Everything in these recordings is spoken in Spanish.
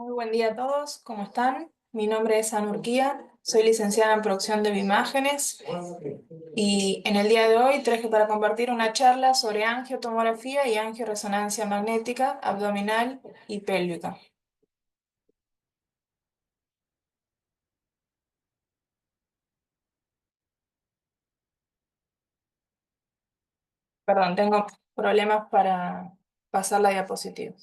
Muy buen día a todos, ¿cómo están? Mi nombre es Ana Urquía, soy licenciada en producción de bioimágenes y en el día de hoy traje para compartir una charla sobre angiotomografía y angioresonancia magnética abdominal y pélvica. Perdón, tengo problemas para pasar la diapositiva.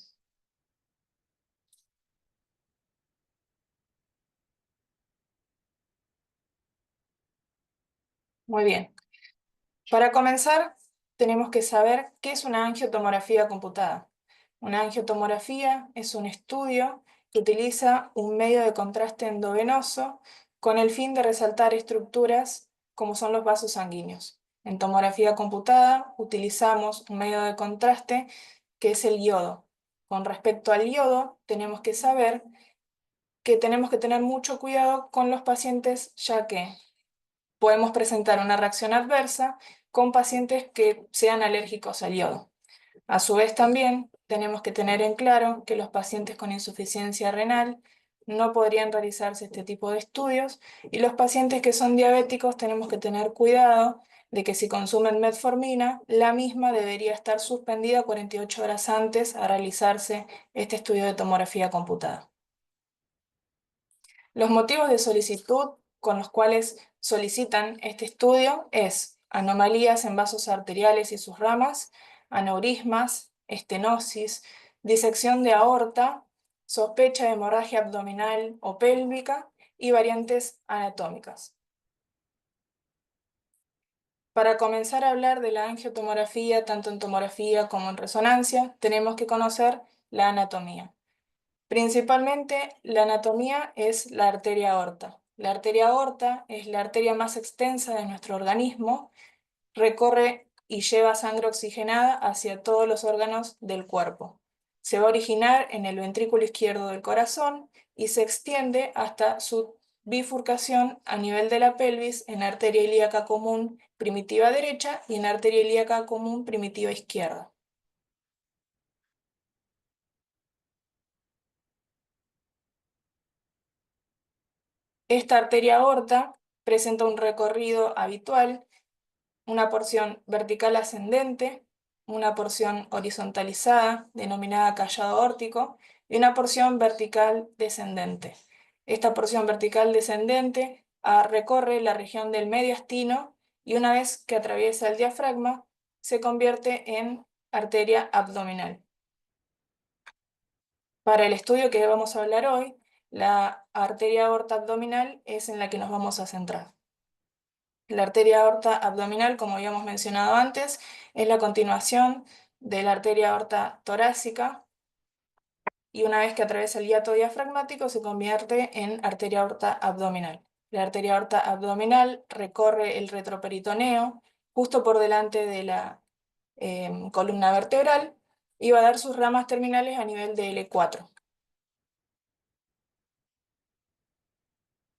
Muy bien. Para comenzar, tenemos que saber qué es una angiotomografía computada. Una angiotomografía es un estudio que utiliza un medio de contraste endovenoso con el fin de resaltar estructuras como son los vasos sanguíneos. En tomografía computada utilizamos un medio de contraste que es el yodo. Con respecto al yodo, tenemos que saber que tenemos que tener mucho cuidado con los pacientes, ya que podemos presentar una reacción adversa con pacientes que sean alérgicos al yodo. A su vez también tenemos que tener en claro que los pacientes con insuficiencia renal no podrían realizarse este tipo de estudios y los pacientes que son diabéticos tenemos que tener cuidado de que si consumen metformina, la misma debería estar suspendida 48 horas antes a realizarse este estudio de tomografía computada. Los motivos de solicitud con los cuales solicitan este estudio es anomalías en vasos arteriales y sus ramas, aneurismas, estenosis, disección de aorta, sospecha de hemorragia abdominal o pélvica y variantes anatómicas. Para comenzar a hablar de la angiotomografía, tanto en tomografía como en resonancia, tenemos que conocer la anatomía. Principalmente, la anatomía es la arteria aorta. La arteria aorta es la arteria más extensa de nuestro organismo, recorre y lleva sangre oxigenada hacia todos los órganos del cuerpo. Se va a originar en el ventrículo izquierdo del corazón y se extiende hasta su bifurcación a nivel de la pelvis en arteria ilíaca común primitiva derecha y en arteria ilíaca común primitiva izquierda. Esta arteria aorta presenta un recorrido habitual, una porción vertical ascendente, una porción horizontalizada, denominada callado aórtico, y una porción vertical descendente. Esta porción vertical descendente recorre la región del mediastino y una vez que atraviesa el diafragma, se convierte en arteria abdominal. Para el estudio que vamos a hablar hoy, la arteria aorta abdominal es en la que nos vamos a centrar. La arteria aorta abdominal, como habíamos mencionado antes, es la continuación de la arteria aorta torácica y una vez que atraviesa el hiato diafragmático se convierte en arteria aorta abdominal. La arteria aorta abdominal recorre el retroperitoneo justo por delante de la columna vertebral y va a dar sus ramas terminales a nivel de L4.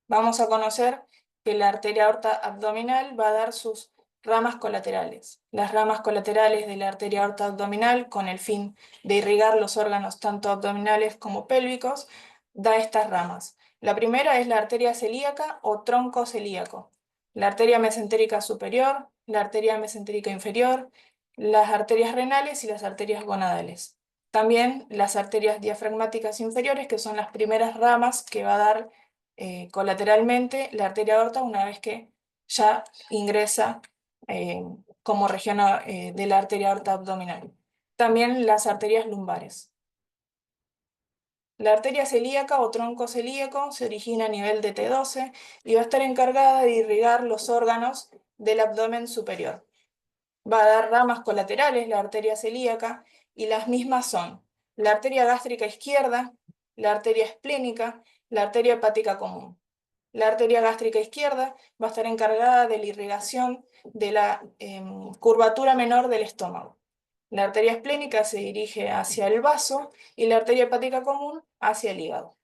Vamos a conocer que la arteria aorta abdominal va a dar sus ramas colaterales. Las ramas colaterales de la arteria aorta abdominal, con el fin de irrigar los órganos tanto abdominales como pélvicos, da estas ramas. La primera es la arteria celíaca o tronco celíaco, la arteria mesentérica superior, la arteria mesentérica inferior, las arterias renales y las arterias gonadales. También las arterias diafragmáticas inferiores, que son las primeras ramas que va a dar colateralmente la arteria aorta una vez que ya ingresa eh, como región de la arteria aorta abdominal. También las arterias lumbares. La arteria celíaca o tronco celíaco se origina a nivel de T12 y va a estar encargada de irrigar los órganos del abdomen superior. Va a dar ramas colaterales la arteria celíaca y las mismas son la arteria gástrica izquierda, la arteria esplénica, la arteria hepática común. La arteria gástrica izquierda va a estar encargada de la irrigación de la curvatura menor del estómago. La arteria esplénica se dirige hacia el vaso y la arteria hepática común hacia el hígado.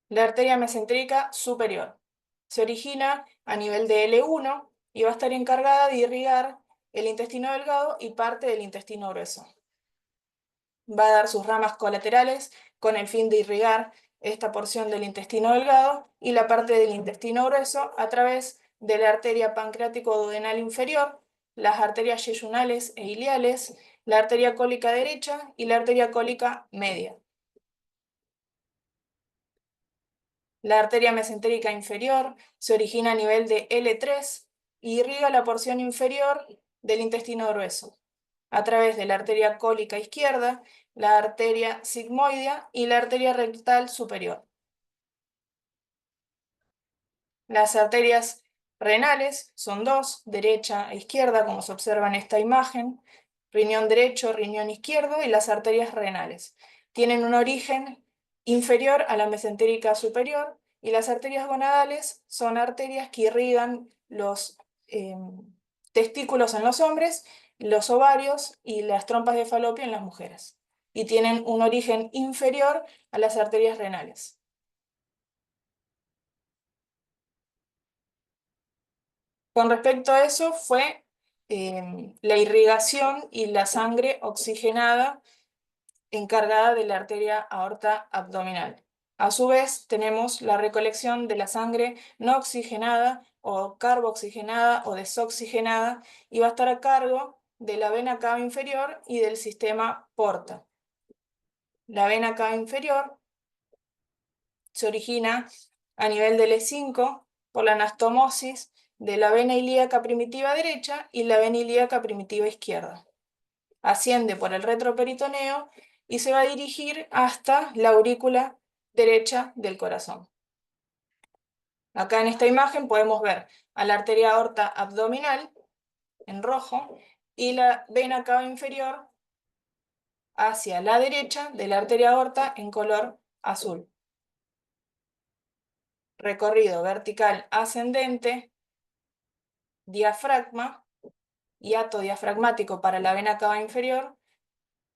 La arteria mesentérica superior se origina a nivel de L1 y va a estar encargada de irrigar el intestino delgado y parte del intestino grueso. va a dar sus ramas colaterales con el fin de irrigar esta porción del intestino delgado y la parte del intestino grueso a través de la arteria pancreático-duodenal inferior, las arterias yeyunales e iliales, la arteria cólica derecha y la arteria cólica media. La arteria mesentérica inferior se origina a nivel de L3 y irriga la porción inferior del intestino grueso, a través de la arteria cólica izquierda, la arteria sigmoidea y la arteria rectal superior. Las arterias renales son dos, derecha e izquierda, como se observa en esta imagen, riñón derecho, riñón izquierdo y las arterias renales. Tienen un origen inferior a la mesentérica superior y las arterias gonadales son arterias que irrigan los testículos en los hombres, los ovarios y las trompas de falopio en las mujeres. Y tienen un origen inferior a las arterias renales. Con respecto a eso fue la irrigación y la sangre oxigenada encargada de la arteria aorta abdominal. A su vez, tenemos la recolección de la sangre no oxigenada o carbooxigenada o desoxigenada y va a estar a cargo de la vena cava inferior y del sistema porta. La vena cava inferior se origina a nivel del E5 por la anastomosis de la vena ilíaca primitiva derecha y la vena ilíaca primitiva izquierda. Asciende por el retroperitoneo y se va a dirigir hasta la aurícula derecha del corazón. Acá en esta imagen podemos ver a la arteria aorta abdominal en rojo y la vena cava inferior hacia la derecha de la arteria aorta en color azul. Recorrido vertical ascendente, diafragma, hiato diafragmático para la vena cava inferior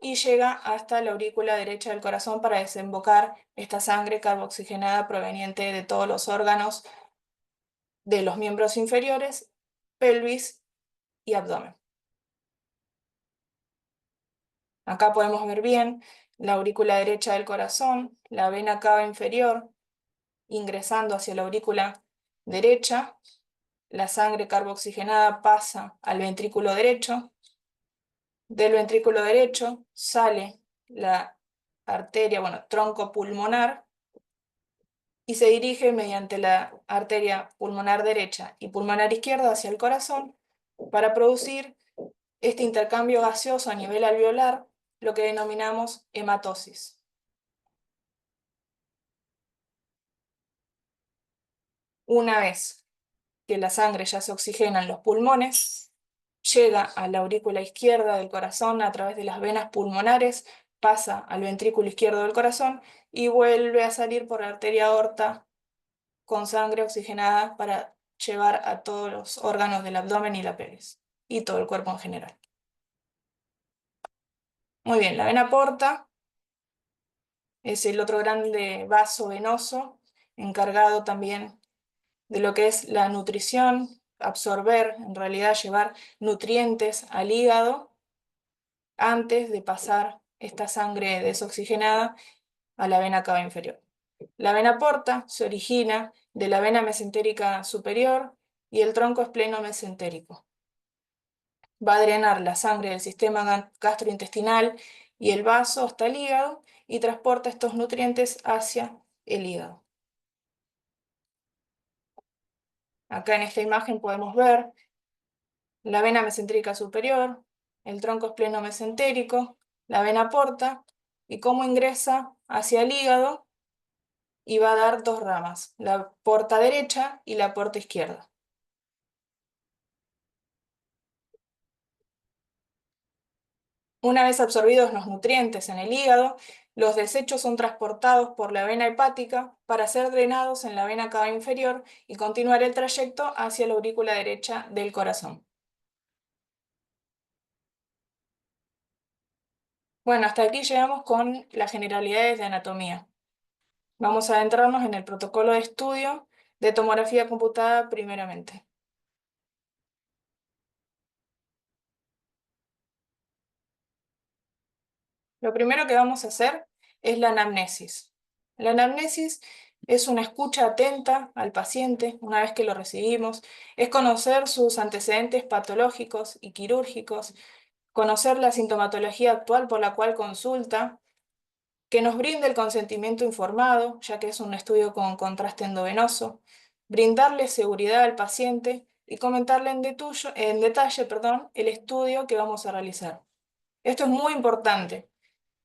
y llega hasta la aurícula derecha del corazón para desembocar esta sangre carbooxigenada proveniente de todos los órganos de los miembros inferiores, pelvis y abdomen. Acá podemos ver bien la aurícula derecha del corazón, la vena cava inferior ingresando hacia la aurícula derecha, la sangre carbooxigenada pasa al ventrículo derecho, del ventrículo derecho sale la arteria, tronco pulmonar, y se dirige mediante la arteria pulmonar derecha y pulmonar izquierda hacia el corazón para producir este intercambio gaseoso a nivel alveolar, lo que denominamos hematosis. Una vez que la sangre ya se oxigena en los pulmones, llega a la aurícula izquierda del corazón a través de las venas pulmonares, pasa al ventrículo izquierdo del corazón y vuelve a salir por la arteria aorta con sangre oxigenada para llevar a todos los órganos del abdomen y la pelvis, y todo el cuerpo en general. Muy bien, la vena porta es el otro grande vaso venoso, encargado también de lo que es la nutrición, absorber, en realidad llevar nutrientes al hígado antes de pasar esta sangre desoxigenada a la vena cava inferior. La vena porta se origina de la vena mesentérica superior y el tronco espleno-mesentérico. Va a drenar la sangre del sistema gastrointestinal y el vaso hasta el hígado y transporta estos nutrientes hacia el hígado. Acá en esta imagen podemos ver la vena mesentérica superior, el tronco espleno-mesentérico, la vena porta y cómo ingresa hacia el hígado y va a dar dos ramas, la porta derecha y la porta izquierda. Una vez absorbidos los nutrientes en el hígado, los desechos son transportados por la vena hepática para ser drenados en la vena cava inferior y continuar el trayecto hacia la aurícula derecha del corazón. Bueno, hasta aquí llegamos con las generalidades de anatomía. Vamos a adentrarnos en el protocolo de estudio de tomografía computada primeramente. Lo primero que vamos a hacer es la anamnesis. La anamnesis es una escucha atenta al paciente una vez que lo recibimos, es conocer sus antecedentes patológicos y quirúrgicos, conocer la sintomatología actual por la cual consulta, que nos brinde el consentimiento informado, ya que es un estudio con contraste endovenoso, brindarle seguridad al paciente y comentarle en detalle, el estudio que vamos a realizar. Esto es muy importante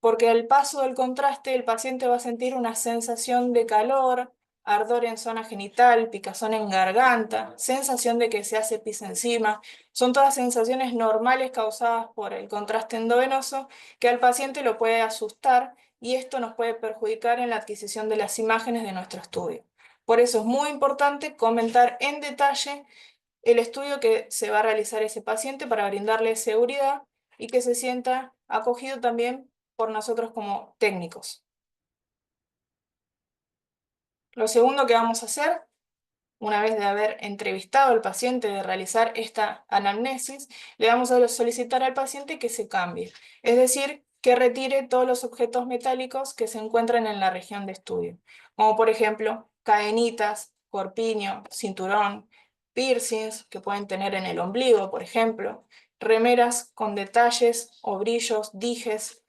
porque al paso del contraste el paciente va a sentir una sensación de calor, ardor en zona genital, picazón en garganta, sensación de que se hace pis encima. Son todas sensaciones normales causadas por el contraste endovenoso que al paciente lo puede asustar y esto nos puede perjudicar en la adquisición de las imágenes de nuestro estudio. Por eso es muy importante comentar en detalle el estudio que se va a realizar ese paciente para brindarle seguridad y que se sienta acogido también por nosotros como técnicos. Lo segundo que vamos a hacer, una vez de haber entrevistado al paciente, de realizar esta anamnesis, le vamos a solicitar al paciente que se cambie, es decir, que retire todos los objetos metálicos que se encuentran en la región de estudio, como por ejemplo cadenitas, corpiño, cinturón, piercings que pueden tener en el ombligo, por ejemplo, remeras con detalles o brillos, dijes,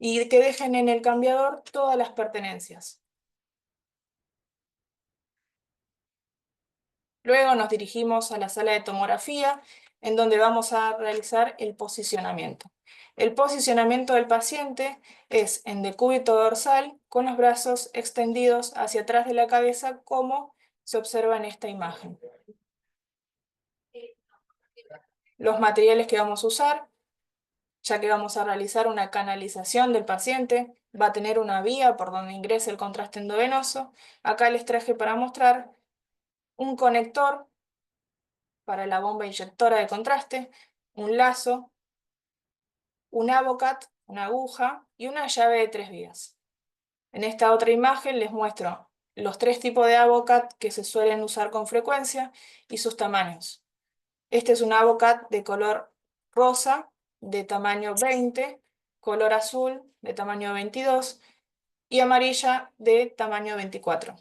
y que dejen en el cambiador todas las pertenencias. Luego nos dirigimos a la sala de tomografía, en donde vamos a realizar el posicionamiento. El posicionamiento del paciente es en decúbito dorsal, con los brazos extendidos hacia atrás de la cabeza, como se observa en esta imagen. Los materiales que vamos a usar, ya que vamos a realizar una canalización del paciente, va a tener una vía por donde ingresa el contraste endovenoso. Acá les traje para mostrar un conector para la bomba inyectora de contraste, un lazo, un avocat, una aguja y una llave de 3 vías. En esta otra imagen les muestro los 3 tipos de avocat que se suelen usar con frecuencia y sus tamaños. Este es un avocat de color rosa de tamaño 20, color azul de tamaño 22 y amarilla de tamaño 24.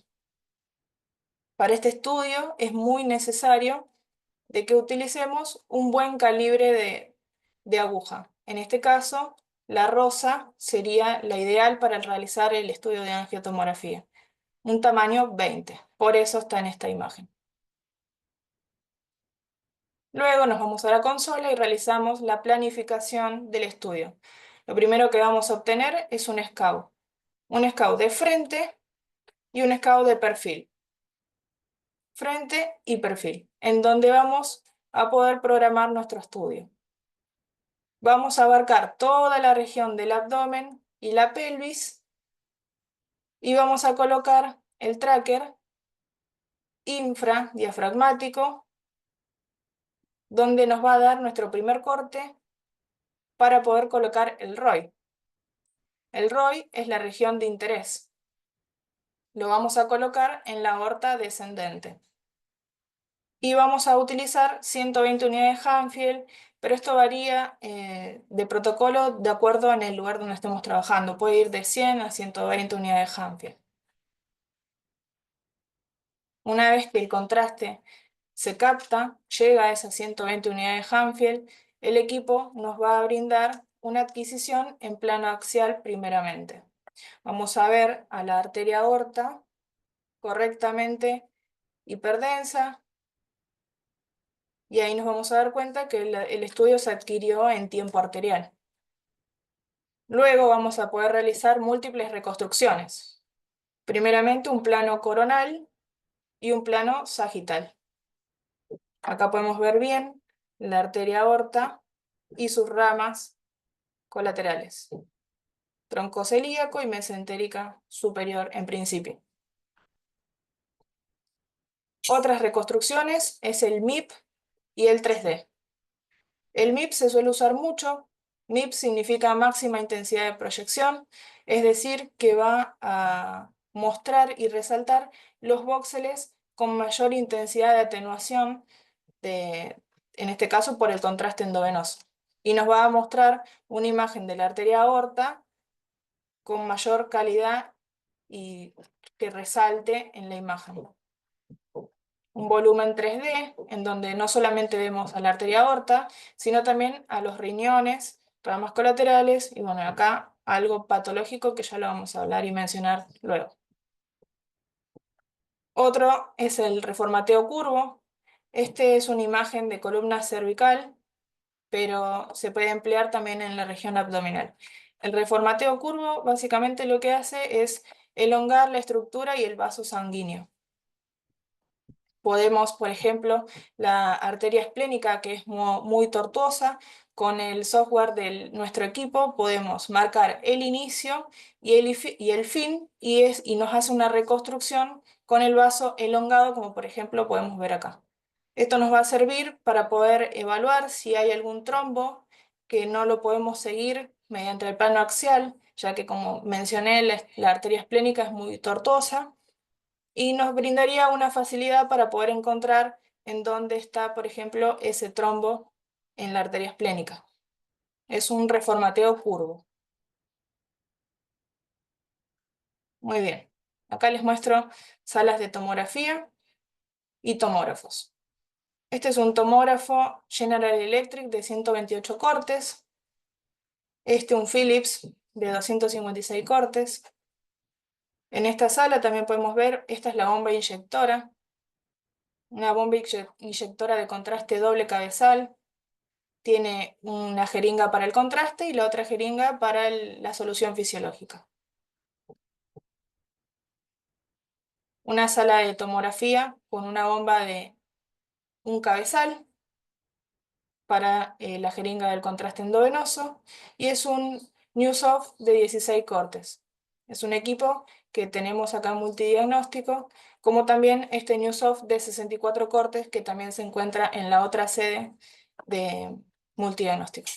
Para este estudio es muy necesario de que utilicemos un buen calibre de aguja. En este caso, la rosa sería la ideal para realizar el estudio de angiotomografía. Un tamaño 20, por eso está en esta imagen. Luego nos vamos a la consola y realizamos la planificación del estudio. Lo primero que vamos a obtener es un SCAU. Un SCAU de frente y un SCAU de perfil. Frente y perfil, en donde vamos a poder programar nuestro estudio. Vamos a abarcar toda la región del abdomen y la pelvis y vamos a colocar el tracker infradiafragmático, donde nos va a dar nuestro primer corte para poder colocar el ROI. El ROI es la región de interés. Lo vamos a colocar en la aorta descendente. Y vamos a utilizar 120 unidades Hanfield, pero esto varía de protocolo de acuerdo en el lugar donde estemos trabajando. Puede ir de 100 a 120 unidades Hanfield. Una vez que el contraste se capta, llega a esas 120 unidades Hanfield, el equipo nos va a brindar una adquisición en plano axial primeramente. Vamos a ver a la arteria aorta correctamente hiperdensa, y ahí nos vamos a dar cuenta que el estudio se adquirió en tiempo arterial. Luego vamos a poder realizar múltiples reconstrucciones. Primeramente un plano coronal y un plano sagital. Acá podemos ver bien la arteria aorta y sus ramas colaterales. Tronco celíaco y mesentérica superior en principio. Otras reconstrucciones es el MIP y el 3D. El MIP se suele usar mucho. MIP significa máxima intensidad de proyección, es decir, que va a mostrar y resaltar los vóxeles con mayor intensidad de atenuación, en este caso por el contraste endovenoso. Y nos va a mostrar una imagen de la arteria aorta con mayor calidad y que resalte en la imagen. Un volumen 3D en donde no solamente vemos a la arteria aorta, sino también a los riñones, ramas colaterales y bueno, acá algo patológico que ya lo vamos a hablar y mencionar luego. Otro es el reformateo curvo. Este es una imagen de columna cervical, pero se puede emplear también en la región abdominal. El reformateo curvo básicamente lo que hace es elongar la estructura y el vaso sanguíneo. Podemos, por ejemplo, la arteria esplénica, que es muy tortuosa, con el software de nuestro equipo podemos marcar el inicio y el fin y nos hace una reconstrucción con el vaso elongado, como por ejemplo podemos ver acá. Esto nos va a servir para poder evaluar si hay algún trombo que no lo podemos seguir mediante el plano axial, ya que como mencioné, la arteria esplénica es muy tortuosa y nos brindaría una facilidad para poder encontrar en dónde está, por ejemplo, ese trombo en la arteria esplénica. Es un reformateo curvo. Muy bien. Acá les muestro salas de tomografía y tomógrafos. Este es un tomógrafo General Electric de 128 cortes. Este un Philips de 256 cortes. En esta sala también podemos ver, esta es la bomba inyectora, una bomba inyectora de contraste doble cabezal. Tiene una jeringa para el contraste y la otra jeringa para la solución fisiológica. Una sala de tomografía con una bomba de un cabezal para la jeringa del contraste endovenoso y es un Newsoft de 16 cortes. Es un equipo que tenemos acá en multidiagnóstico, como también este Newsoft de 64 cortes que también se encuentra en la otra sede de multidiagnóstico.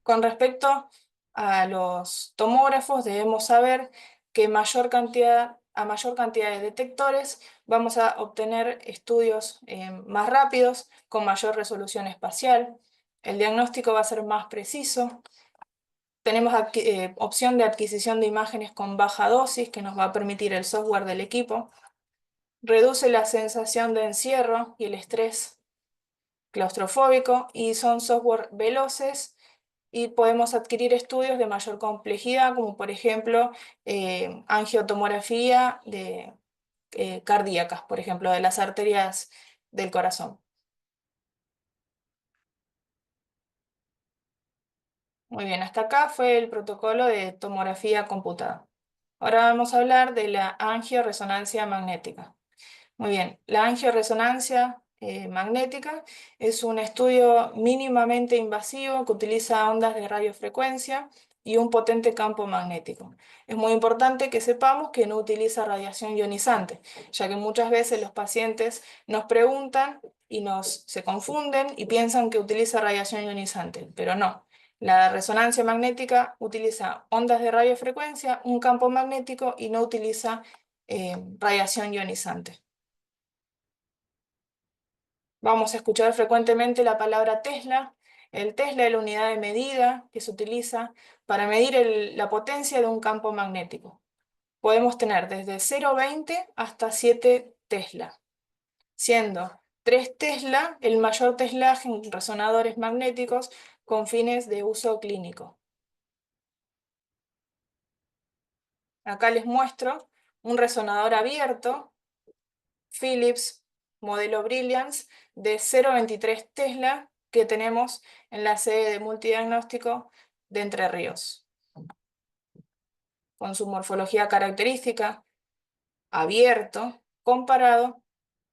Con respecto a los tomógrafos, debemos saber que a mayor cantidad de detectores vamos a obtener estudios más rápidos, con mayor resolución espacial. El diagnóstico va a ser más preciso. Tenemos opción de adquisición de imágenes con baja dosis, que nos va a permitir el software del equipo. Reduce la sensación de encierro y el estrés claustrofóbico y son software veloces y podemos adquirir estudios de mayor complejidad, como por ejemplo angiotomografía de, cardíacas, por ejemplo, de las arterias del corazón. Muy bien, hasta acá fue el protocolo de tomografía computada. Ahora vamos a hablar de la angioresonancia magnética. Muy bien, la angioresonancia magnética es un estudio mínimamente invasivo que utiliza ondas de radiofrecuencia y un potente campo magnético. Es muy importante que sepamos que no utiliza radiación ionizante, ya que muchas veces los pacientes nos preguntan y se confunden y piensan que utiliza radiación ionizante, pero no. La resonancia magnética utiliza ondas de radiofrecuencia, un campo magnético y no utiliza radiación ionizante. Vamos a escuchar frecuentemente la palabra Tesla. El Tesla es la unidad de medida que se utiliza para medir la potencia de un campo magnético. Podemos tener desde 0,20 hasta 7 Tesla, siendo 3 Tesla el mayor teslaje en resonadores magnéticos con fines de uso clínico. Acá les muestro un resonador abierto Philips modelo Brilliance de 0,23 Tesla que tenemos en la sede de multidiagnóstico de Entre Ríos, con su morfología característica, abierto, comparado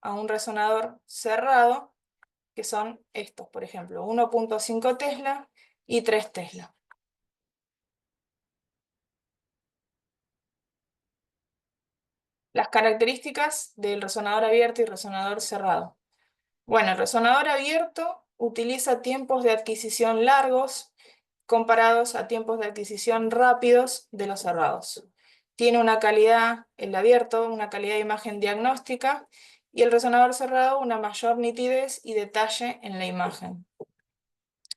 a un resonador cerrado, que son estos, por ejemplo, 1,5 Tesla y 3 Tesla. Las características del resonador abierto y resonador cerrado. Bueno, el resonador abierto utiliza tiempos de adquisición largos comparados a tiempos de adquisición rápidos de los cerrados. Tiene una calidad, el abierto, una calidad de imagen diagnóstica y el resonador cerrado una mayor nitidez y detalle en la imagen.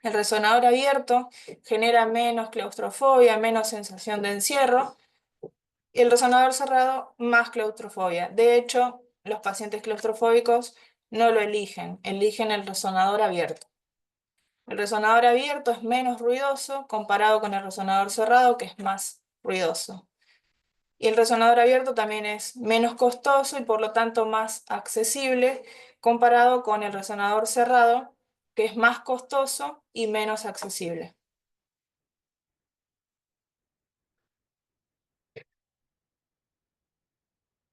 El resonador abierto genera menos claustrofobia, menos sensación de encierro, y el resonador cerrado, más claustrofobia. De hecho, los pacientes claustrofóbicos no lo eligen, eligen el resonador abierto. El resonador abierto es menos ruidoso comparado con el resonador cerrado, que es más ruidoso. Y el resonador abierto también es menos costoso y por lo tanto más accesible comparado con el resonador cerrado, que es más costoso y menos accesible.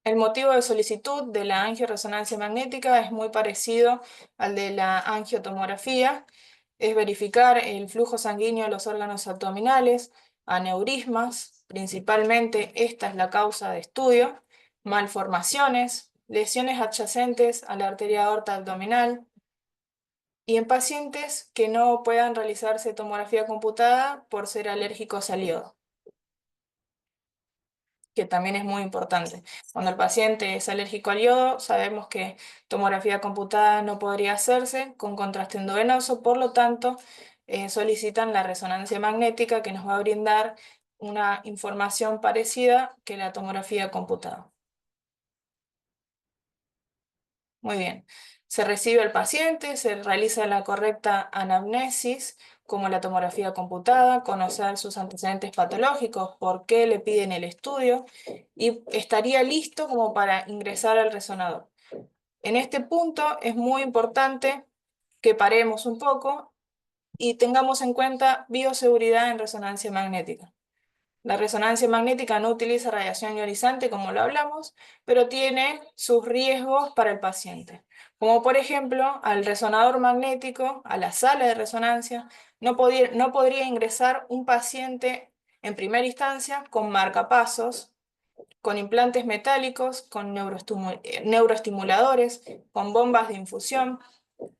El motivo de solicitud de la angioresonancia magnética es muy parecido al de la angiotomografía, es verificar el flujo sanguíneo de los órganos abdominales, aneurismas, principalmente esta es la causa de estudio, malformaciones, lesiones adyacentes a la arteria aorta abdominal, y en pacientes que no puedan realizarse tomografía computada por ser alérgicos al yodo, que también es muy importante. Cuando el paciente es alérgico al yodo, sabemos que tomografía computada no podría hacerse con contraste endovenoso, por lo tanto, solicitan la resonancia magnética que nos va a brindar una información parecida que la tomografía computada. Muy bien. Se recibe al paciente, se realiza la correcta anamnesis, como la tomografía computada, conocer sus antecedentes patológicos, por qué le piden el estudio, y estaría listo como para ingresar al resonador. En este punto es muy importante que paremos un poco y tengamos en cuenta bioseguridad en resonancia magnética. La resonancia magnética no utiliza radiación ionizante, como lo hablamos, pero tiene sus riesgos para el paciente. Como por ejemplo, al resonador magnético, a la sala de resonancia, no podría ingresar un paciente en primera instancia con marcapasos, con implantes metálicos, con neuroestimuladores, con bombas de infusión.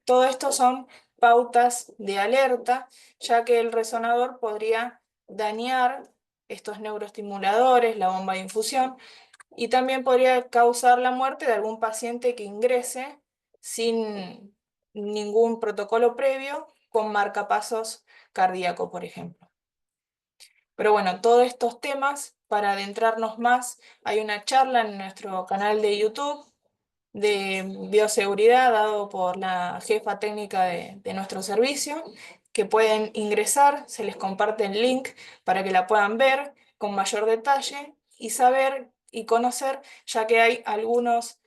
Todo esto son pautas de alerta, ya que el resonador podría dañar estos neuroestimuladores, la bomba de infusión, y también podría causar la muerte de algún paciente que ingrese sin ningún protocolo previo, con marcapasos cardíaco, por ejemplo. Pero bueno, todos estos temas, para adentrarnos más, hay una charla en nuestro canal de YouTube de bioseguridad dado por la jefa técnica de nuestro servicio, que pueden ingresar, se les comparte el link para que la puedan ver con mayor detalle y saber y conocer, ya que hay algunos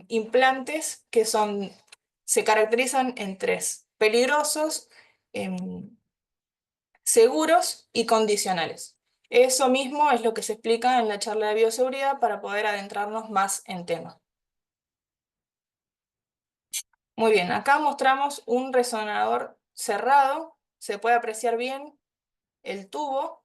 implantes que se caracterizan en tres: peligrosos, em, seguros y condicionales. Eso mismo es lo que se explica en la charla de bioseguridad para poder adentrarnos más en tema. Muy bien, acá mostramos un resonador cerrado. Se puede apreciar bien el tubo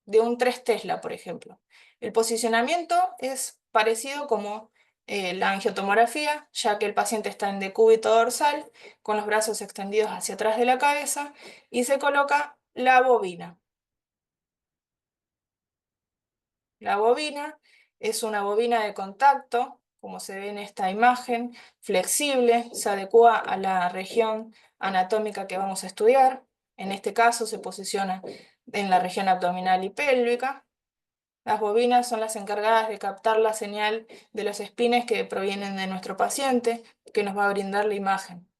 de un 3 Tesla, por ejemplo. El posicionamiento es parecido como la angiotomografía, ya que el paciente está en decúbito dorsal, con los brazos extendidos hacia atrás de la cabeza, y se coloca la bobina. La bobina es una bobina de contacto, como se ve en esta imagen, flexible, se adecua a la región anatómica que vamos a estudiar. En este caso se posiciona en la región abdominal y pélvica. Las bobinas son las encargadas de captar la señal de los espines que provienen de nuestro paciente, que nos va a brindar la imagen.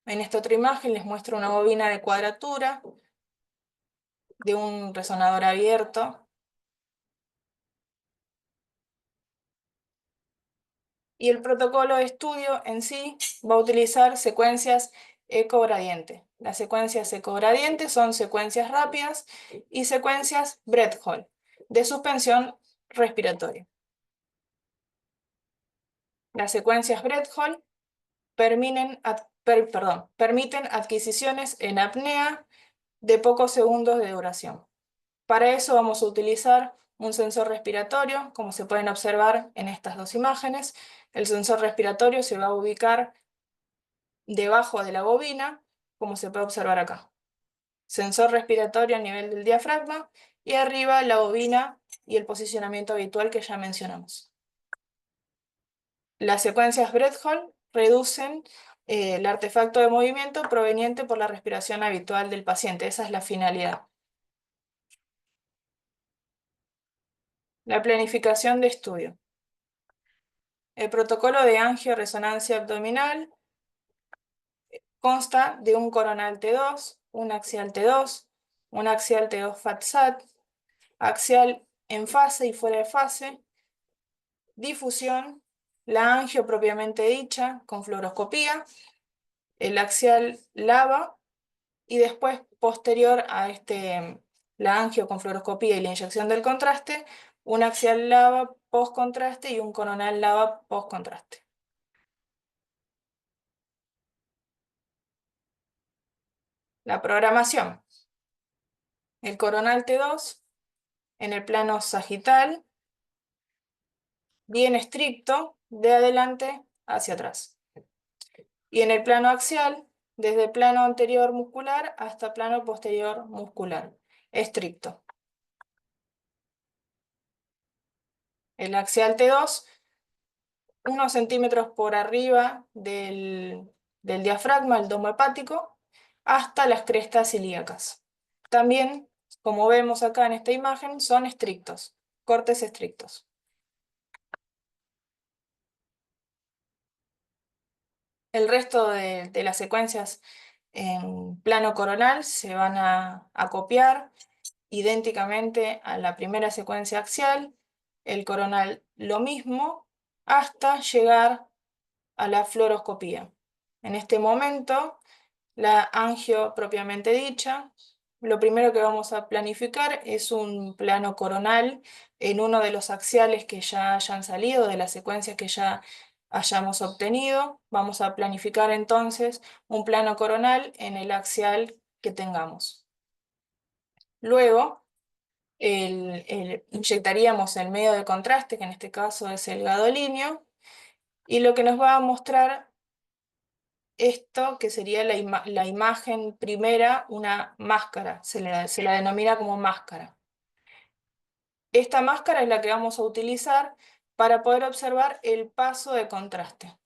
En esta otra imagen les muestro una bobina de cuadratura, de un resonador abierto. Y el protocolo de estudio en sí va a utilizar secuencias ecogradiente. Las secuencias ecogradiente son secuencias rápidas y secuencias Breath-Hold de suspensión respiratoria. Las secuencias Breath-Hold permiten adquisiciones en apnea de pocos segundos de duración. Para eso vamos a utilizar un sensor respiratorio, como se pueden observar en estas dos imágenes. El sensor respiratorio se va a ubicar debajo de la bobina, como se puede observar acá. Sensor respiratorio a nivel del diafragma y arriba la bobina y el posicionamiento habitual que ya mencionamos. Las secuencias Breath-Hold reducen el artefacto de movimiento proveniente por la respiración habitual del paciente. Esa es la finalidad. La planificación de estudio. El protocolo de angioresonancia abdominal consta de un coronal T2, un axial T2, un axial T2 FATSAT, axial en fase y fuera de fase, difusión, la angio propiamente dicha con fluoroscopía, el axial LAVA y después posterior a la angio con fluoroscopía y la inyección del contraste, un axial LAVA post contraste y un coronal LAVA post contraste. La programación. El coronal T2 en el plano sagital, bien estricto, de adelante hacia atrás. Y en el plano axial, desde el plano anterior muscular hasta plano posterior muscular, estricto. El axial T2, unos centímetros por arriba del diafragma, el domo hepático, hasta las crestas ilíacas. También, como vemos acá en esta imagen, son estrictos, cortes estrictos. El resto de las secuencias en plano coronal se van a copiar idénticamente a la primera secuencia axial, el coronal lo mismo, hasta llegar a la fluoroscopía. En este momento, la angio propiamente dicha, lo primero que vamos a planificar es un plano coronal en uno de los axiales que ya hayan salido, de las secuencias que ya hayamos obtenido. Vamos a planificar entonces un plano coronal en el axial que tengamos. Luego, inyectaríamos el medio de contraste, que en este caso es el gadolíneo, y lo que nos va a mostrar esto, que sería la imagen primera, una máscara, se la denomina como máscara. Esta máscara es la que vamos a utilizar para poder observar el paso de contraste.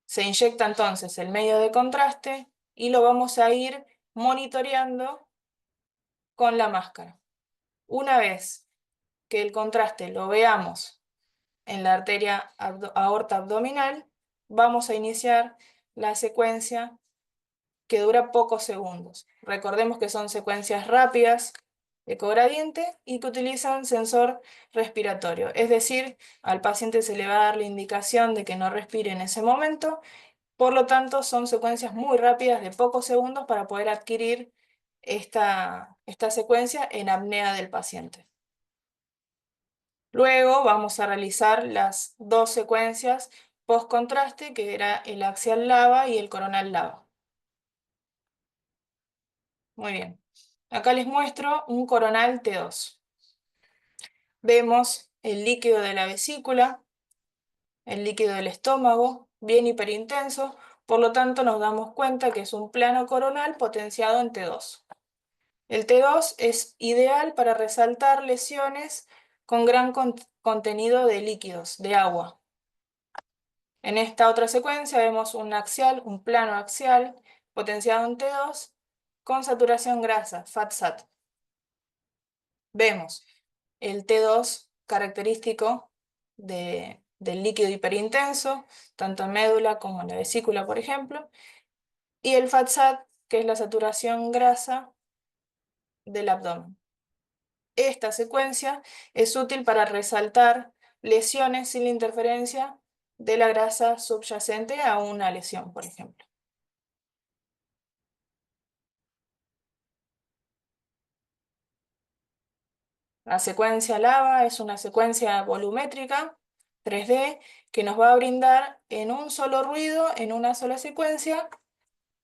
Se inyecta entonces el medio de contraste y lo vamos a ir monitoreando con la máscara. Una vez que el contraste lo veamos en la arteria aorta abdominal, vamos a iniciar la secuencia que dura pocos segundos. Recordemos que son secuencias rápidas, ecogradiente, y que utilizan sensor respiratorio. Es decir, al paciente se le va a dar la indicación de que no respire en ese momento. Por lo tanto, son secuencias muy rápidas de pocos segundos para poder adquirir esta secuencia en apnea del paciente. Luego vamos a realizar las dos secuencias post-contraste, que era el axial LAVA y el coronal LAVA. Muy bien. Acá les muestro un coronal T2. Vemos el líquido de la vesícula, el líquido del estómago, bien hiperintenso, por lo tanto nos damos cuenta que es un plano coronal potenciado en T2. El T2 es ideal para resaltar lesiones con gran contenido de líquidos, de agua. En esta otra secuencia vemos un axial, un plano axial potenciado en T2 con saturación grasa, FAT-SAT. Vemos el T2 característico del líquido hiperintenso, tanto en médula como en la vesícula, por ejemplo, y el FAT-SAT, que es la saturación grasa del abdomen. Esta secuencia es útil para resaltar lesiones sin la interferencia de la grasa subyacente a una lesión, por ejemplo. La secuencia LAVA es una secuencia volumétrica 3D que nos va a brindar en un solo ruido, en una sola secuencia,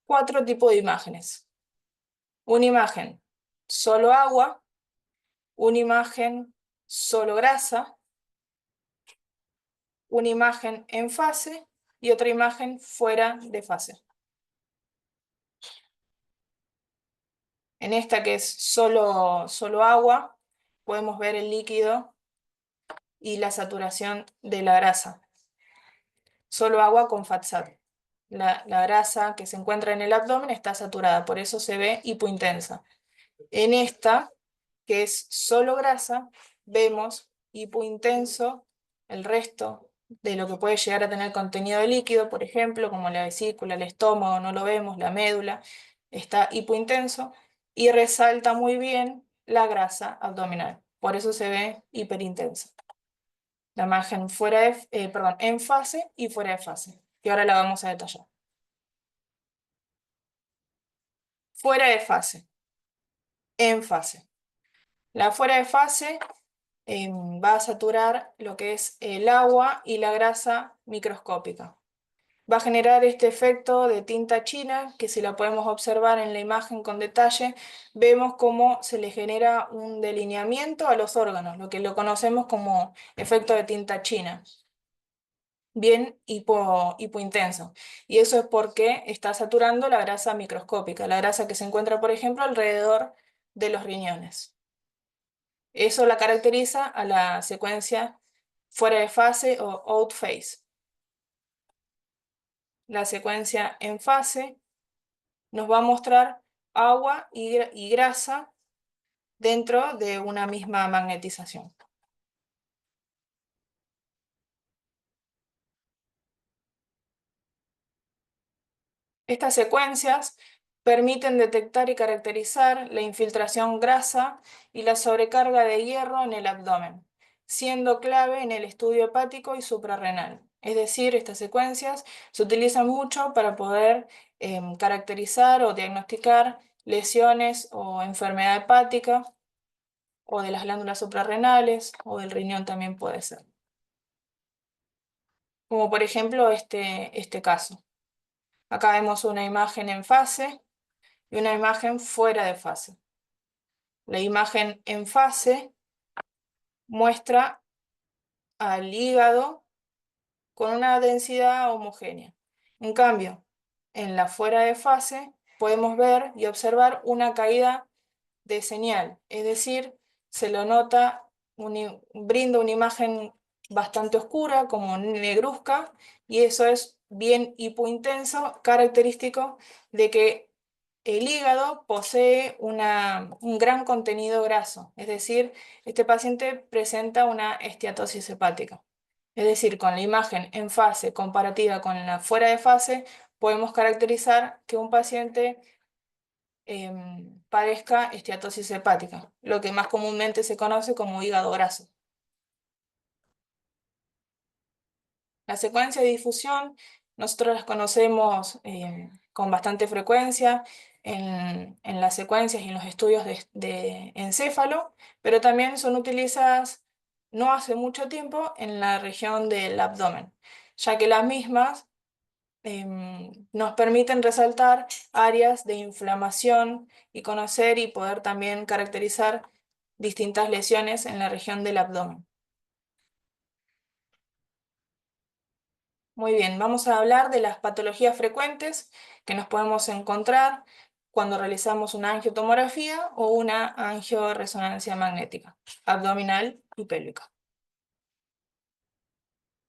4 tipos de imágenes. Una imagen solo agua, una imagen solo grasa, una imagen en fase y otra imagen fuera de fase. En esta que es solo agua, podemos ver el líquido y la saturación de la grasa. Solo agua con FAT-SAT. la grasa que se encuentra en el abdomen está saturada, por eso se ve hipointensa. En esta, que es solo grasa, vemos hipointenso el resto de lo que puede llegar a tener contenido de líquido, por ejemplo, como la vesícula, el estómago, no lo vemos, la médula, está hipointenso y resalta muy bien la grasa abdominal. Por eso se ve hiperintensa. La imagen perdón, en fase y fuera de fase, que ahora la vamos a detallar. Fuera de fase, en fase. La fuera de fase va a saturar lo que es el agua y la grasa microscópica. Va a generar este efecto de tinta china, que si la podemos observar en la imagen con detalle, vemos cómo se le genera un delineamiento a los órganos, lo que lo conocemos como efecto de tinta china, bien hipointenso. Y eso es porque está saturando la grasa microscópica, la grasa que se encuentra, por ejemplo, alrededor de los riñones. Eso la caracteriza a la secuencia fuera de fase o out phase. La secuencia en fase nos va a mostrar agua y grasa dentro de una misma magnetización. Estas secuencias permiten detectar y caracterizar la infiltración grasa y la sobrecarga de hierro en el abdomen, siendo clave en el estudio hepático y suprarrenal. Es decir, estas secuencias se utilizan mucho para poder caracterizar o diagnosticar lesiones o enfermedad hepática o de las glándulas suprarrenales o del riñón también puede ser. Como por ejemplo este caso. Acá vemos una imagen en fase y una imagen fuera de fase. La imagen en fase muestra al hígado con una densidad homogénea. En cambio, en la fuera de fase podemos ver y observar una caída de señal, es decir, se lo nota, brinda una imagen bastante oscura, como negruzca, y eso es bien hipointenso, característico de que el hígado posee un gran contenido graso, es decir, este paciente presenta una esteatosis hepática. Es decir, con la imagen en fase comparativa con la fuera de fase, podemos caracterizar que un paciente padezca esteatosis hepática, lo que más comúnmente se conoce como hígado graso. La secuencia de difusión, nosotros las conocemos con bastante frecuencia en las secuencias y en los estudios de encéfalo, pero también son utilizadas no hace mucho tiempo en la región del abdomen, ya que las mismas nos permiten resaltar áreas de inflamación y conocer y poder también caracterizar distintas lesiones en la región del abdomen. Muy bien, vamos a hablar de las patologías frecuentes que nos podemos encontrar cuando realizamos una angiotomografía o una angioresonancia magnética, abdominal y pélvica.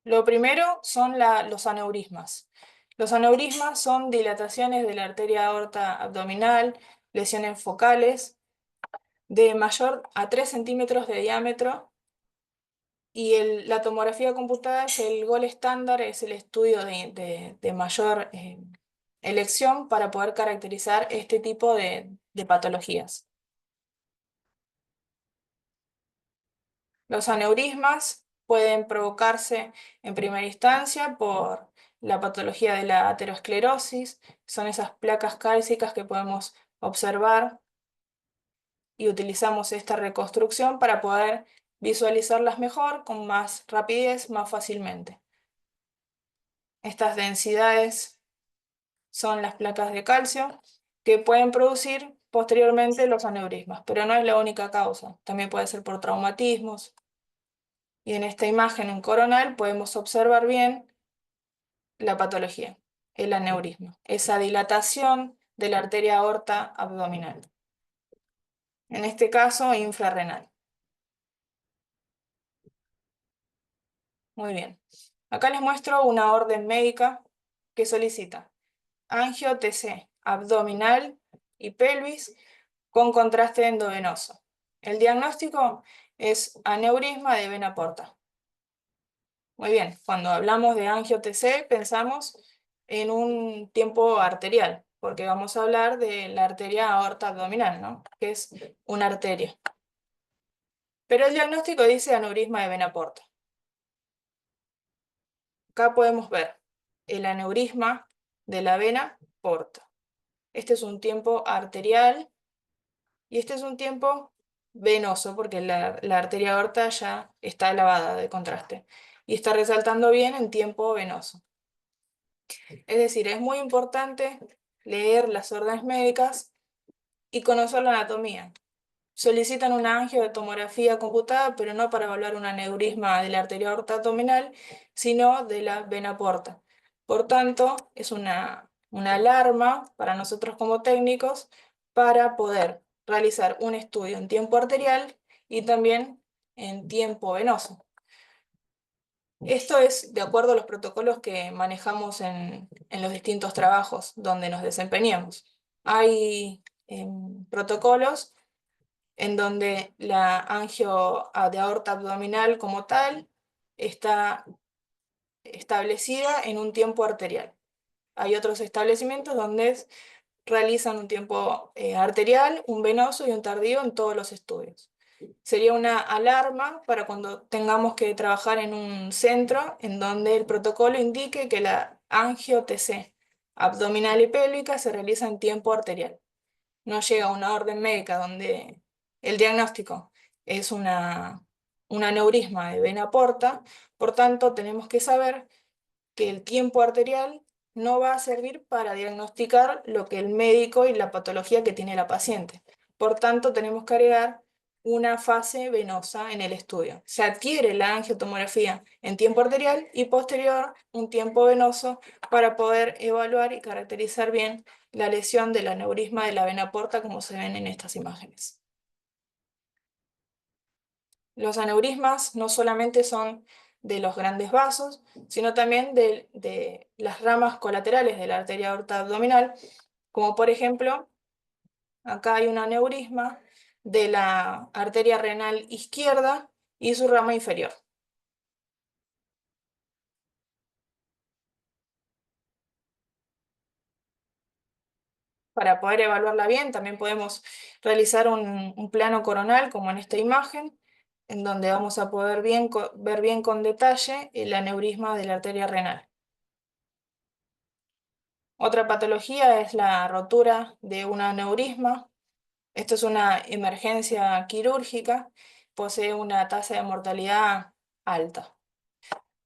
Lo primero son los aneurismas. Los aneurismas son dilataciones de la arteria aorta abdominal, lesiones focales de mayor a 3 centímetros de diámetro y la tomografía computada es el gol estándar, es el estudio de mayor elección para poder caracterizar este tipo de patologías. Los aneurismas pueden provocarse en primera instancia por la patología de la aterosclerosis, son esas placas cálcicas que podemos observar y utilizamos esta reconstrucción para poder visualizarlas mejor, con más rapidez, más fácilmente. Estas densidades son las placas de calcio que pueden producir posteriormente los aneurismas, pero no es la única causa, también puede ser por traumatismos. Y en esta imagen en coronal podemos observar bien la patología, el aneurisma, esa dilatación de la arteria aorta abdominal. En este caso, infrarrenal. Muy bien. Acá les muestro una orden médica que solicita angio-TC abdominal y pelvis con contraste endovenoso. El diagnóstico es aneurisma de vena porta. Muy bien, cuando hablamos de angio-TC pensamos en un tiempo arterial, porque vamos a hablar de la arteria aorta abdominal, ¿no? Que es una arteria. Pero el diagnóstico dice aneurisma de vena porta. Acá podemos ver el aneurisma de la vena porta. Este es un tiempo arterial y este es un tiempo venoso, porque la arteria aorta ya está lavada de contraste y está resaltando bien en tiempo venoso. Es decir, es muy importante leer las órdenes médicas y conocer la anatomía. Solicitan una angiotomografía computada, pero no para evaluar un aneurisma de la arteria aorta abdominal, sino de la vena porta. Por tanto, es una alarma para nosotros como técnicos para poder realizar un estudio en tiempo arterial y también en tiempo venoso. Esto es de acuerdo a los protocolos que manejamos en los distintos trabajos donde nos desempeñamos. Hay protocolos en donde la angio de aorta abdominal como tal está establecida en un tiempo arterial. Hay otros establecimientos donde realizan un tiempo arterial, un venoso y un tardío en todos los estudios. Sería una alarma para cuando tengamos que trabajar en un centro en donde el protocolo indique que la angio-TC abdominal y pélvica se realiza en tiempo arterial. No llega una orden médica donde el diagnóstico es un aneurisma de vena porta, por tanto tenemos que saber que el tiempo arterial no va a servir para diagnosticar lo que el médico y la patología que tiene la paciente. Por tanto, tenemos que agregar una fase venosa en el estudio. Se adquiere la angiotomografía en tiempo arterial y posterior un tiempo venoso para poder evaluar y caracterizar bien la lesión del aneurisma de la vena porta como se ven en estas imágenes. Los aneurismas no solamente son de los grandes vasos, sino también de las ramas colaterales de la arteria aorta abdominal, como por ejemplo, acá hay un aneurisma de la arteria renal izquierda y su rama inferior. Para poder evaluarla bien, también podemos realizar un plano coronal, como en esta imagen, en donde vamos a poder ver bien con detalle el aneurisma de la arteria renal. Otra patología es la rotura de un aneurisma. Esto es una emergencia quirúrgica, posee una tasa de mortalidad alta.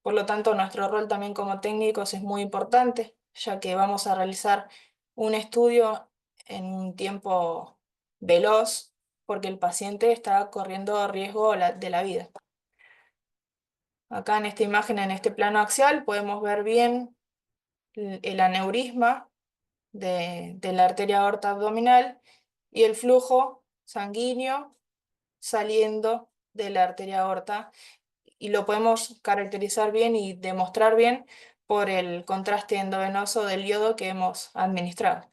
Por lo tanto, nuestro rol también como técnicos es muy importante, ya que vamos a realizar un estudio en un tiempo veloz, porque el paciente está corriendo riesgo de la vida. Acá en esta imagen, en este plano axial, podemos ver bien el aneurisma de la arteria aorta abdominal y el flujo sanguíneo saliendo de la arteria aorta, y lo podemos caracterizar bien y demostrar bien por el contraste endovenoso del yodo que hemos administrado.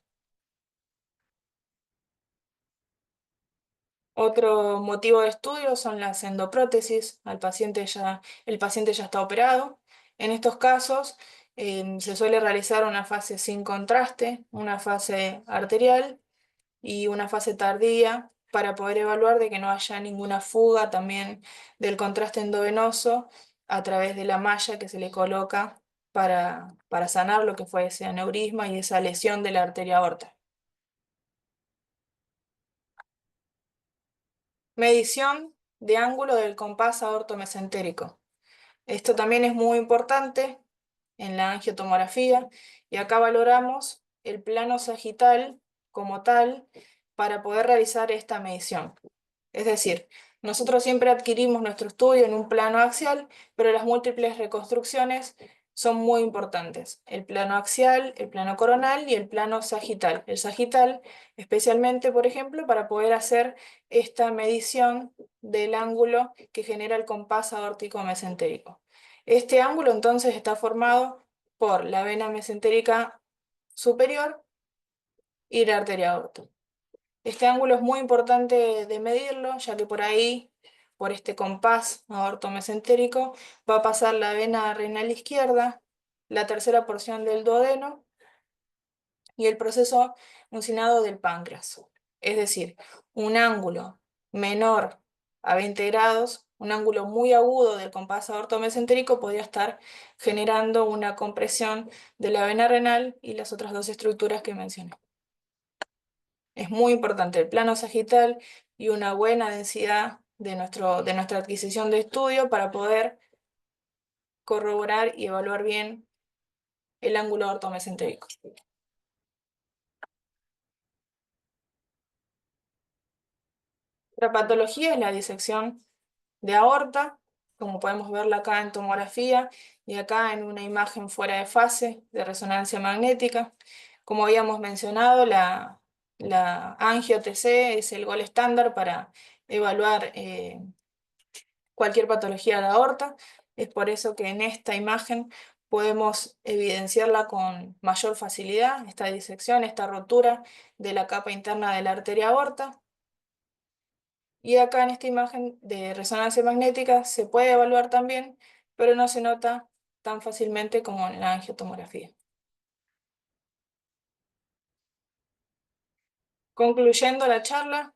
Otro motivo de estudio son las endoprótesis. El paciente ya está operado. En estos casos se suele realizar una fase sin contraste, una fase arterial y una fase tardía para poder evaluar de que no haya ninguna fuga también del contraste endovenoso a través de la malla que se le coloca para sanar lo que fue ese aneurisma y esa lesión de la arteria aorta. Medición de ángulo del compás aortomesentérico. Esto también es muy importante en la angiotomografía y acá valoramos el plano sagital como tal para poder realizar esta medición. Es decir, nosotros siempre adquirimos nuestro estudio en un plano axial, pero las múltiples reconstrucciones son muy importantes. El plano axial, el plano coronal y el plano sagital. El sagital, especialmente, por ejemplo, para poder hacer esta medición del ángulo que genera el compás aórtico mesentérico. Este ángulo entonces está formado por la vena mesentérica superior y la arteria aorta. Este ángulo es muy importante de medirlo, ya que por ahí, por este compás aortomesentérico, va a pasar la vena renal izquierda, la tercera porción del duodeno y el proceso uncinado del páncreas. Es decir, un ángulo menor a 20 grados, un ángulo muy agudo del compás aortomesentérico podría estar generando una compresión de la vena renal y las otras dos estructuras que mencioné. Es muy importante el plano sagital y una buena densidad de nuestra adquisición de estudio para poder corroborar y evaluar bien el ángulo ortomesentérico. Otra patología es la disección de aorta, como podemos verla acá en tomografía y acá en una imagen fuera de fase de resonancia magnética. Como habíamos mencionado, la angio-TC es el gol estándar para evaluar cualquier patología de la aorta. Es por eso que en esta imagen podemos evidenciarla con mayor facilidad, esta disección, esta rotura de la capa interna de la arteria aorta. Y acá en esta imagen de resonancia magnética se puede evaluar también, pero no se nota tan fácilmente como en la angiotomografía. Concluyendo la charla,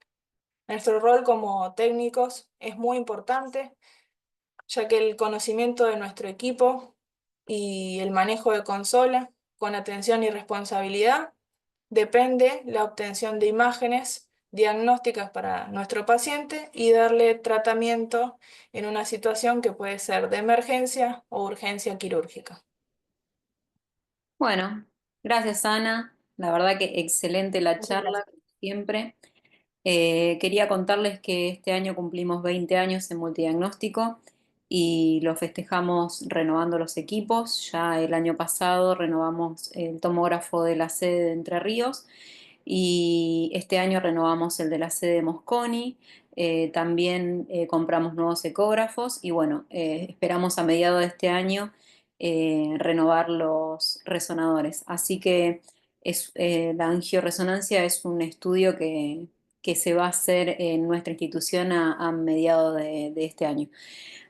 nuestro rol como técnicos es muy importante, ya que el conocimiento de nuestro equipo y el manejo de consola con atención y responsabilidad depende la obtención de imágenes diagnósticas para nuestro paciente y darle tratamiento en una situación que puede ser de emergencia o urgencia quirúrgica. Bueno, gracias Ana. La verdad que excelente la charla, como siempre. Quería contarles que este año cumplimos 20 años en multidiagnóstico y lo festejamos renovando los equipos. Ya el año pasado renovamos el tomógrafo de la sede de Entre Ríos y este año renovamos el de la sede de Mosconi. También compramos nuevos ecógrafos y bueno, esperamos a mediados de este año renovar los resonadores. Así que la angioresonancia es un estudio que se va a hacer en nuestra institución a mediados de este año.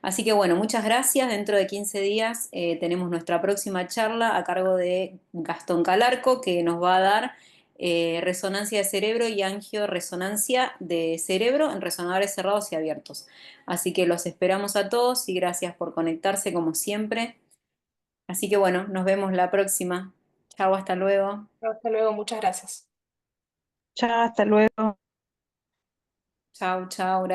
Así que bueno, muchas gracias. Dentro de 15 días tenemos nuestra próxima charla a cargo de Gastón Calarco, que nos va a dar resonancia de cerebro y angioresonancia de cerebro en resonadores cerrados y abiertos. Así que los esperamos a todos y gracias por conectarse como siempre. Así que bueno, nos vemos la próxima. Chao, hasta luego. Hasta luego, muchas gracias. Chao, hasta luego. Chao, chao, gracias.